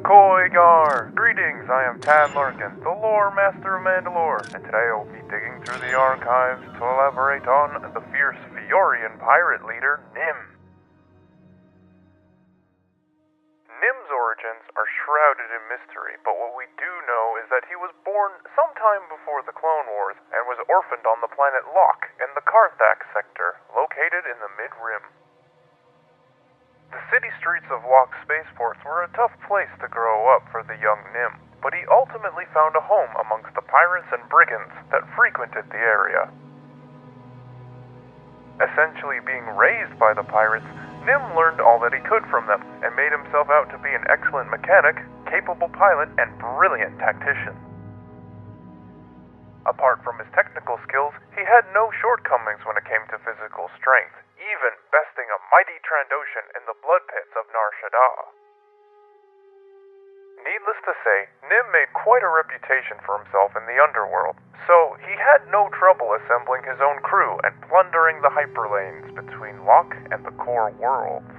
Ahoy, Gar! Greetings, I am Tad Larkin, the lore master of Manda-LORE, and today I will be digging through the archives to elaborate on the fierce Fiorian pirate leader, Nim. Nim's origins are shrouded in mystery, but what we do know is that he was born sometime before the Clone Wars and was orphaned on the planet Locke in the Carthax sector, located in the Mid-Rim. The city streets of Locke spaceports were a tough place to grow up for the young Nim, but he ultimately found a home amongst the pirates and brigands that frequented the area. Essentially being raised by the pirates, Nim learned all that he could from them and made himself out to be an excellent mechanic, capable pilot, and brilliant tactician. Apart from his technical skills, he had no shortcomings when it came to physical strength, even besting a mighty Trandoshan in the blood pits of Nar Shaddaa. Needless to say, Nim made quite a reputation for himself in the underworld, so he had no trouble assembling his own crew and plundering the hyperlanes between Locke and the core worlds.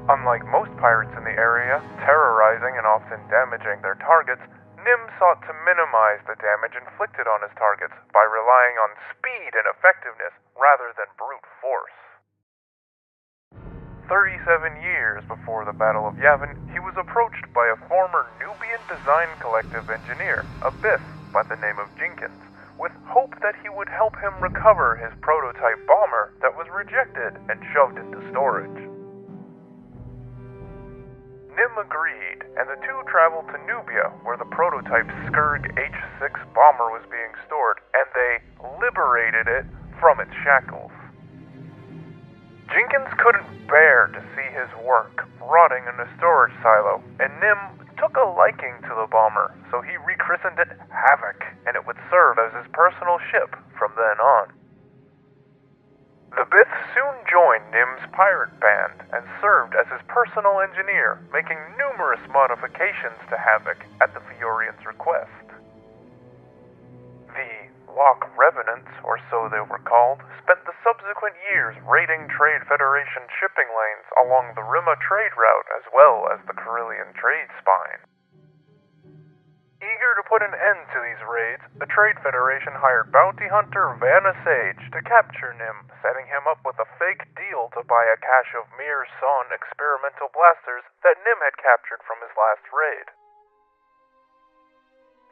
Unlike most pirates in the area, terrorizing and often damaging their targets, Nim sought to minimize the damage inflicted on his targets by relying on speed and effectiveness rather than brute force. 37 years before the Battle of Yavin, he was approached by a former Nubian Design Collective engineer, a Biff by the name of Jenkins, with hope that he would help him recover his prototype bomber that was rejected and shoved into storage. Nim agreed, and the two traveled to Nubia, where the prototype Skurg H-6 bomber was being stored, and they liberated it from its shackles. Jenkins couldn't bear to see his work rotting in a storage silo, and Nim took a liking to the bomber, so he rechristened it Havoc, and it would serve as his personal ship from then on. The Bith soon joined Nim's pirate band and served as his personal engineer, making numerous modifications to Havoc at the Fiorians' request. The Locke Revenants, or so they were called, spent the subsequent years raiding Trade Federation shipping lanes along the Rima trade route as well as the Carillion trade spine. Eager to put an end to these raids, the Trade Federation hired bounty hunter Vanna Sage to capture Nim, setting him up with a fake deal to buy a cache of Mir-Son experimental blasters that Nim had captured from his last raid.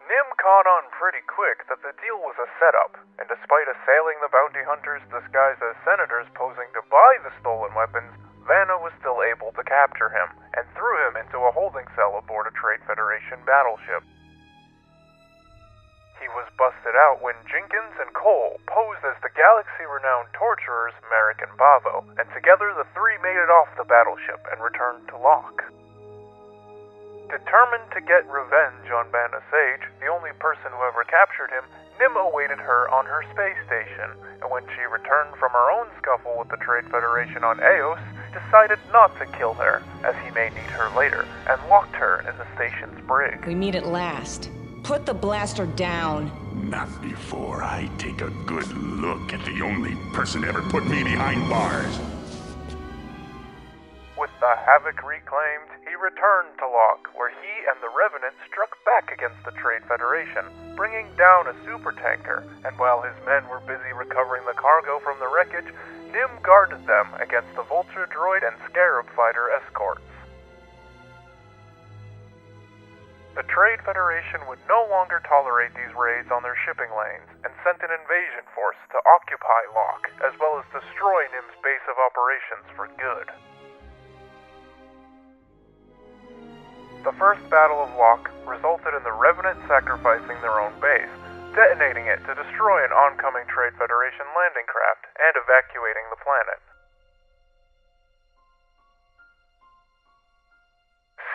Nim caught on pretty quick that the deal was a setup, and despite assailing the bounty hunters disguised as senators posing to buy the stolen weapons, Vanna was still able to capture him, and threw him into a holding cell aboard a Trade Federation battleship. He was busted out when Jenkins and Cole posed as the galaxy-renowned torturers Merrick and Bavo, and together the three made it off the battleship and returned to Locke. Determined to get revenge on Vanna Sage, the only person who ever captured him, Nim awaited her on her space station, and when she returned from her own scuffle with the Trade Federation on Eos, decided not to kill her, as he may need her later, and locked her in the station's brig. We meet at last. Put the blaster down. Not before I take a good look at the only person ever put me behind bars. With the Havoc reclaimed, he returned to Locke, where he and the Revenant struck back against the Trade Federation, bringing down a supertanker, and while his men were busy recovering the cargo from the wreckage, Nim guarded them against the Vulture droid and Scarab fighter escorts. The Trade Federation would no longer tolerate these raids on their shipping lanes, and sent an invasion force to occupy Locke, as well as destroy Nim's base of operations for good. The first Battle of Locke resulted in the Revenant sacrificing their own base, detonating it to destroy an oncoming Trade Federation landing craft, and evacuating the planet.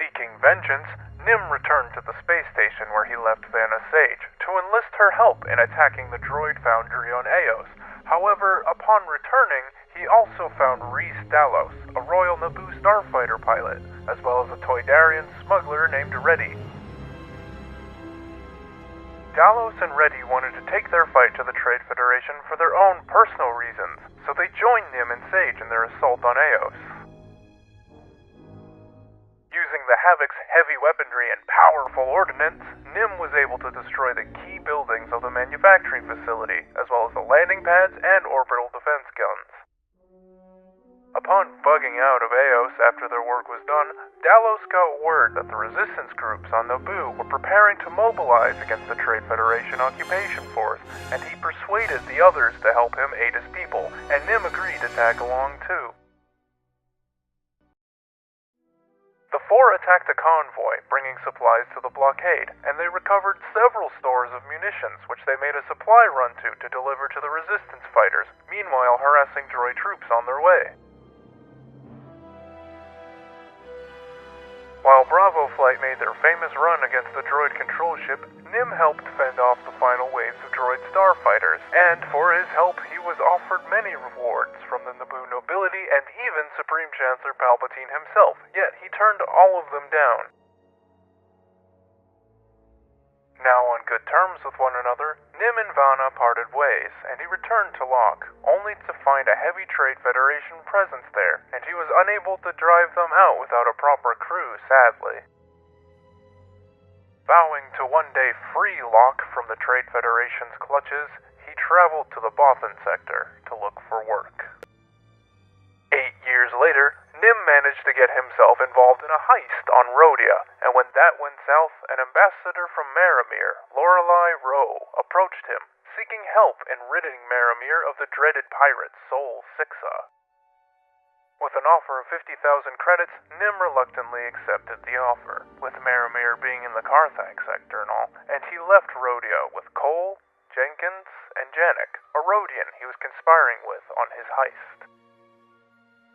Seeking vengeance, Nim returned to the space station where he left Vanna Sage to enlist her help in attacking the droid foundry on Eos. However, upon returning, he also found Rhys Dalos, a Royal Naboo Starfighter pilot, as well as a Toydarian smuggler named Reddy. Dalos and Reddy wanted to take their fight to the Trade Federation for their own personal reasons, so they joined Nim and Sage in their assault on Eos. Using the Havoc's heavy weaponry and powerful ordnance, Nim was able to destroy the key buildings of the manufacturing facility, as well as the landing pads and orbital defense guns. Upon bugging out of Eos after their work was done, Dalos got word that the resistance groups on Naboo were preparing to mobilize against the Trade Federation occupation force, and he persuaded the others to help him aid his people, and Nim agreed to tag along too. The four attacked a convoy, bringing supplies to the blockade, and they recovered several stores of munitions, which they made a supply run to deliver to the resistance fighters, meanwhile harassing droid troops on their way. While Bravo Flight made their famous run against the droid control ship, Nim helped fend off the final waves of droid starfighters, and for his help he was offered many rewards from the Naboo nobility and even Supreme Chancellor Palpatine himself, yet he turned all of them down. Now on good terms with one another, Nim and Vana parted ways, and he returned to Locke, only to find a heavy Trade Federation presence there, and he was unable to drive them out without a proper crew, sadly. Vowing to one day free Locke from the Trade Federation's clutches, he traveled to the Bothan sector to look for work. 8 years later, Nim managed to get himself involved in a heist on Rhodia, and when that went south, an ambassador from Maramir, Lorelei Rowe, approached him, seeking help in ridding Maramir of the dreaded pirate Sol Sixa. With an offer of 50,000 credits, Nim reluctantly accepted the offer, with Maramir being in the Carthax sector and all, and he left Rhodia with Cole, Jenkins, and Janek, a Rhodian he was conspiring with on his heist.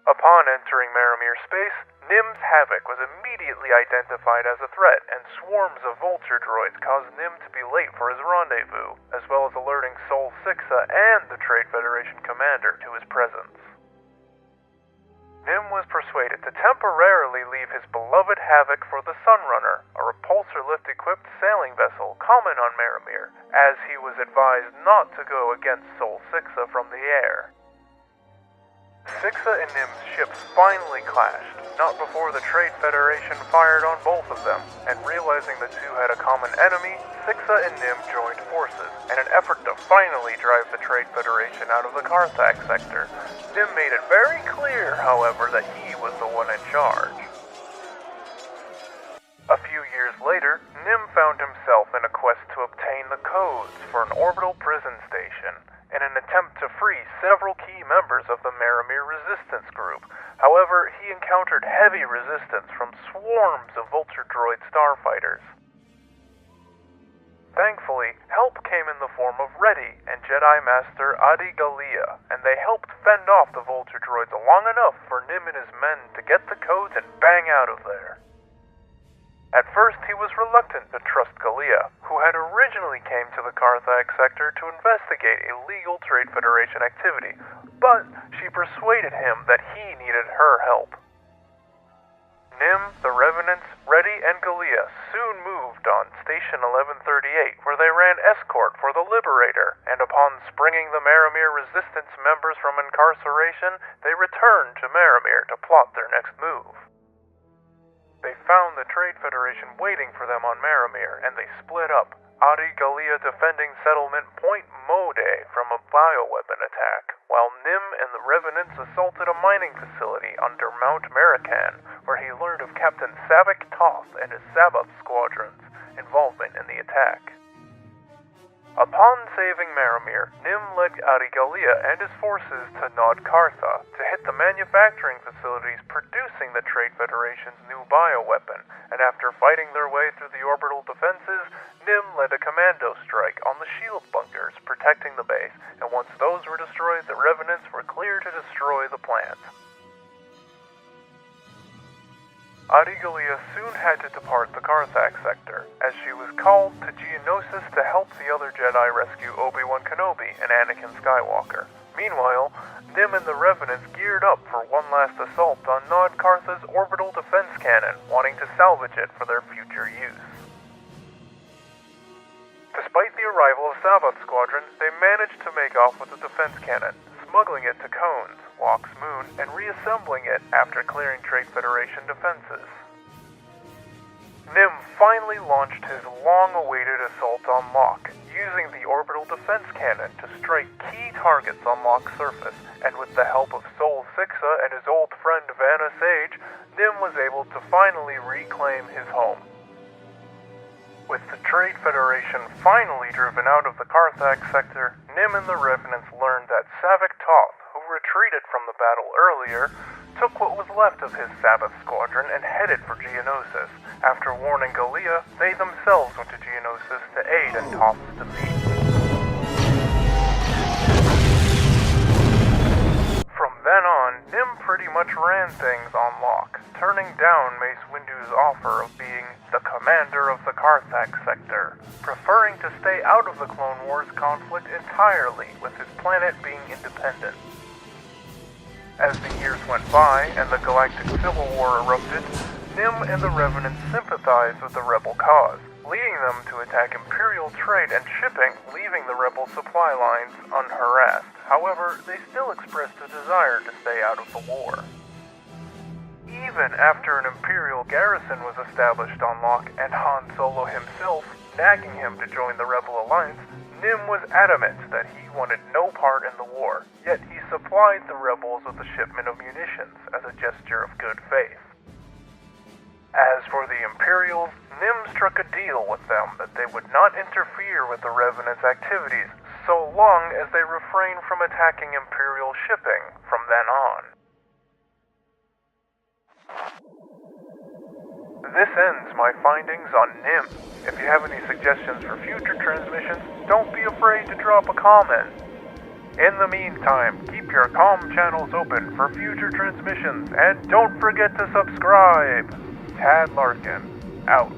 Upon entering Maramir space, Nim's Havoc was immediately identified as a threat, and swarms of vulture droids caused Nim to be late for his rendezvous, as well as alerting Sol Sixa and the Trade Federation commander to his presence. Nim was persuaded to temporarily leave his beloved Havoc for the Sunrunner, a repulsor lift-equipped sailing vessel common on Maramir, as he was advised not to go against Sol Sixa from the air. Sixa and Nim's ships finally clashed, not before the Trade Federation fired on both of them, and realizing the two had a common enemy, Sixa and Nim joined forces in an effort to finally drive the Trade Federation out of the Carthax sector. Nim made it very clear, however, that he was the one in charge. A few years later, Nim found himself in a quest to obtain the codes for an orbital prison station, in an attempt to free several key members of the Maramir resistance group. However, he encountered heavy resistance from swarms of vulture droid starfighters. Thankfully, help came in the form of Reddy and Jedi Master Adi Gallia, and they helped fend off the vulture droids long enough for Nim and his men to get the codes and bang out of there. At first, he was reluctant to trust Gallia, who had originally came to the Carthax sector to investigate illegal Trade Federation activity, but she persuaded him that he needed her help. Nim, the Revenants, Reddy, and Gallia soon moved on Station 1138, where they ran escort for the Liberator, and upon springing the Maramir resistance members from incarceration, they returned to Maramir to plot their next move. They found the Trade Federation waiting for them on Maramir, and they split up, Adi Gallia defending settlement Point Mode from a bioweapon attack, while Nim and the Revenants assaulted a mining facility under Mount Marakan, where he learned of Captain Savik Toth and his Sabbath squadron's involvement in the attack. Upon saving Maramir, Nim led Adi Gallia and his forces to Nod Kartha to hit the manufacturing facilities producing the Trade Federation's new bioweapon, and after fighting their way through the orbital defenses, Nim led a commando strike on the shield bunkers protecting the base, and once those were destroyed, the Revenants were clear to destroy the plant. Adi Gallia soon had to depart the Carthax sector, as she was called to Geonosis to help the other Jedi rescue Obi-Wan Kenobi and Anakin Skywalker. Meanwhile, Nim and the Revenants geared up for one last assault on Nod Kartha's orbital defense cannon, wanting to salvage it for their future use. Despite the arrival of Sabbath Squadron, they managed to make off with the defense cannon, smuggling it to Cones, Locke's moon, and reassembling it after clearing Trade Federation defenses. Nim finally launched his long-awaited assault on Locke, using the orbital defense cannon to strike key targets on Locke's surface, and with the help of Sol Sixa and his old friend Vanna Sage, Nim was able to finally reclaim his home. With the Trade Federation finally driven out of the Carthax sector, Nim and the Revenants learned that Savik Toth, who retreated from the battle earlier, took what was left of his Sabbath squadron and headed for Geonosis. After warning Galea, they themselves went to Geonosis to aid in Toth's defeat. From then on, Nim pretty much ran things on Locke, turning down Mace Windu's offer of being the commander of the Carthax sector, preferring to stay out of the Clone Wars conflict entirely, with his planet being independent. As the years went by and the Galactic Civil War erupted, Nim and the Revenants sympathized with the Rebel cause, leading them to attack Imperial trade and shipping, leaving the Rebel supply lines unharassed. However, they still expressed a desire to stay out of the war. Even after an Imperial garrison was established on Locke and Han Solo himself nagging him to join the Rebel Alliance, Nim was adamant that he wanted no part in the war, yet he supplied the rebels with a shipment of munitions as a gesture of good faith. As for the Imperials, Nim struck a deal with them that they would not interfere with the Revenants' activities so long as they refrained from attacking Imperial shipping from then on. This ends my findings on Nim. If you have any suggestions for future transmissions, don't be afraid to drop a comment. In the meantime, keep your comm channels open for future transmissions, and don't forget to subscribe. Tad Larkin, out.